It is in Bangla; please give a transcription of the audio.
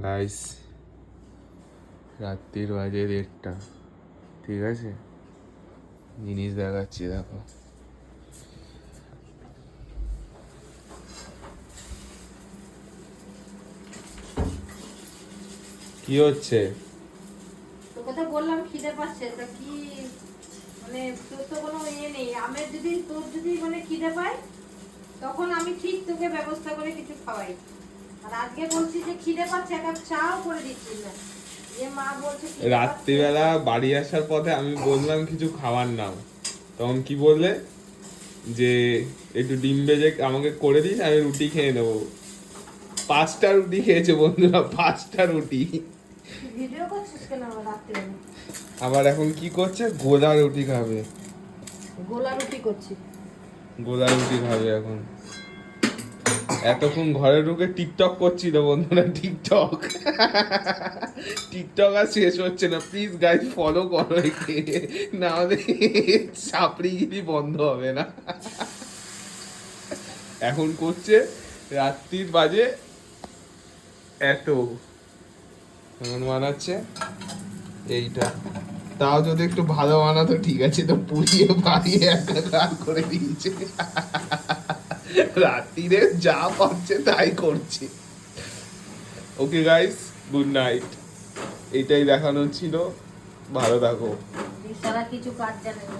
গাইস রাত্রির বাজে 1:30, ঠিক আছে? জিনিস দেখাচ্ছি, দেখো। কি হচ্ছে? তোকে তো বললাম খিদে পাচ্ছে, তা কি মানে তোর তো কোনো ইয়ে নেই। তোর যদি মানে খিদে পায় তখন আমি ঠিক তোকে ব্যবস্থা করে কিছু খাওয়াই। আর আজকে বলছি যে খিদে পাচ্ছে, এক কাপ চাও করে দিচ্ছিস না। যে মা বলছে রাত্রিবেলা বাড়ি আসার পথে আমি বললাম কিছু খাবার নাও, তখন কি বললে? যে একটু ডিম ভেজে আমাকে করে দিস, আমি রুটি খেয়ে নেবো। 5টা রুটি খেয়েছে বন্ধুরা, 5টা রুটি। ভিডিও করছিস কেন রাত্রিবেলা? আবার এখন কি করছে? গোলা রুটি খাবে। গোলা রুটি করছি। গোলা রুটি খাবে এখন। এতক্ষণ ঘরে ঢুকে টিকটক করছিল বন্ধুরা, টিকটক। টিকটক আর শেষ হচ্ছে না। প্লিজ গাইজ ফলো করো একে, না হলে চাপড়িগিরি বন্ধ হবে না। এখন করছে রাত্রির বাজে এত, এখন বানাচ্ছে এইটা। তাও যদি একটু ভালো বানাতো ঠিক আছে, তো পুড়িয়ে বাড়িয়ে একাকার করে দিয়েছে। রাত্রিরে যা পাচ্ছে তাই করছে। Okay guys, good night. এটাই দেখানো ছিল। ভালো থাকো। সারা কিছু কাজ জানে না।